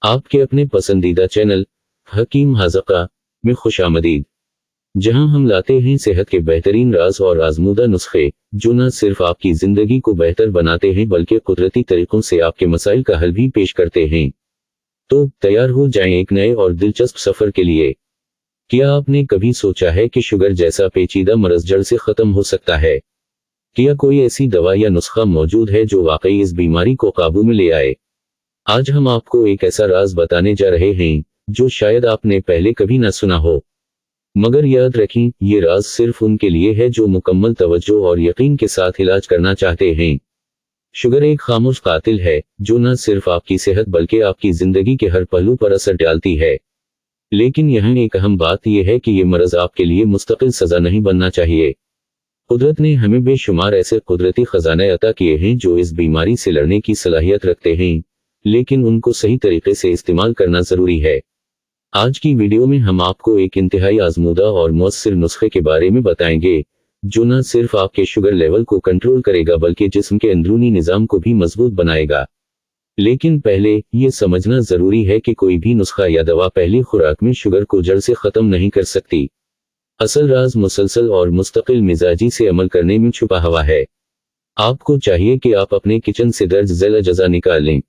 आपके अपने पसंदीदा चैनल हकीम हाज़क़ा में खुशामदीद, जहां हम लाते हैं सेहत के बेहतरीन राज और आजमूदा नुस्खे जो न सिर्फ आपकी जिंदगी को बेहतर बनाते हैं बल्कि कुदरती तरीकों से आपके मसाइल का हल भी पेश करते हैं। तो तैयार हो जाएं एक नए और दिलचस्प सफर के लिए। क्या आपने कभी सोचा है कि शुगर जैसा पेचीदा मर्ज जड़ से खत्म हो सकता है? क्या कोई ऐसी दवा या नुस्खा मौजूद है जो वाकई इस बीमारी को काबू में ले आए? आज हम आपको एक ऐसा राज बताने जा रहे हैं जो शायद आपने पहले कभी न सुना हो, मगर याद रखें, ये राज सिर्फ उनके लिए है जो मुकम्मल तवज्जो और यकीन के साथ इलाज करना चाहते हैं। शुगर एक खामोश कातिल है जो न सिर्फ आपकी सेहत बल्कि आपकी जिंदगी के हर पहलू पर असर डालती है। लेकिन यहाँ एक अहम बात यह है कि ये मर्ज आपके लिए मुस्तकिल सजा नहीं बनना चाहिए। कुदरत ने हमें बेशुमार ऐसे कुदरती खजाने अता किए हैं जो इस बीमारी से लड़ने की सलाहियत रखते हैं, लेकिन उनको सही तरीके से इस्तेमाल करना जरूरी है। आज की वीडियो में हम आपको एक इंतहाई आजमूदा और मौसर नुस्खे के बारे में बताएंगे जो न सिर्फ आपके शुगर लेवल को कंट्रोल करेगा बल्कि जिस्म के अंदरूनी निज़ाम को भी मजबूत बनाएगा। लेकिन पहले ये समझना जरूरी है कि कोई भी नुस्खा या दवा पहली खुराक में शुगर को जड़ से खत्म नहीं कर सकती। असल राज मुसलसल और मुस्तकिल मिजाजी से अमल करने में छुपा हुआ है। आपको चाहिए कि आप अपने किचन से दर्ज झेल अज़ा निकाल लें।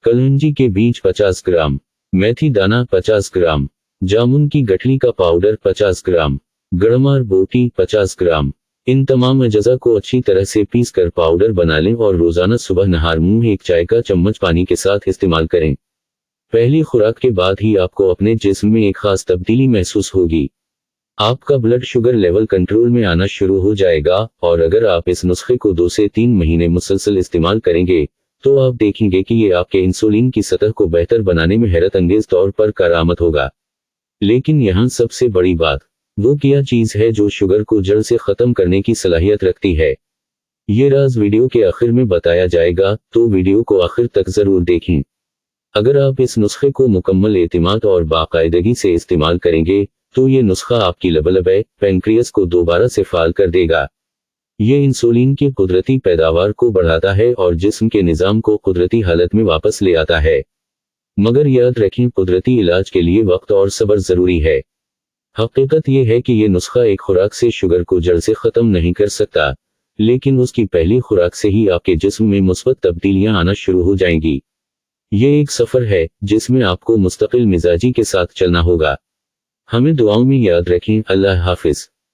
कलौंजी के बीज 50 ग्राम, मेथी दाना 50 ग्राम, जामुन की गठली का पाउडर 50 ग्राम, गड़मार बोटी 50 ग्राम। इन तमाम अज्जा को अच्छी तरह से पीस कर पाउडर बना लें और रोजाना सुबह नहार मुंह एक चाय का चम्मच पानी के साथ इस्तेमाल करें। पहली खुराक के बाद ही आपको अपने जिस्म में एक खास तब्दीली महसूस होगी। आपका ब्लड शुगर लेवल कंट्रोल में आना शुरू हो जाएगा और अगर आप इस नुस्खे को 2 से 3 महीने मुसलसल इस्तेमाल करेंगे तो आप देखेंगे कि ये आपके इंसुलिन की सतह को बेहतर बनाने में हैरत अंगेज तौर पर कारआमद होगा। लेकिन यहाँ सबसे बड़ी बात वो क्या चीज है जो शुगर को जड़ से खत्म करने की सलाहियत रखती है। ये राज वीडियो के आखिर में बताया जाएगा, तो वीडियो को आखिर तक जरूर देखें। अगर आप इस नुस्खे को मुकम्मल एतमाद और बाकायदगी से इस्तेमाल करेंगे तो ये नुस्खा आपकी लबलबे पैनक्रियास को दोबारा से फाल कर देगा। ये इंसुलिन की कुदरती पैदावार को बढ़ाता है और जिस्म के निज़ाम को कुदरती हालत में वापस ले आता है। मगर याद रखें, कुदरती इलाज के लिए वक्त और सब्र जरूरी है। हकीकत यह है कि यह नुस्खा एक खुराक से शुगर को जड़ से खत्म नहीं कर सकता, लेकिन उसकी पहली खुराक से ही आपके जिस्म में मुस्बत तब्दीलियां आना शुरू हो जाएंगी। ये एक सफर है जिसमें आपको मुस्तकिल मिजाजी के साथ चलना होगा। हमें दुआओं में याद रखें। अल्लाह हाफिज।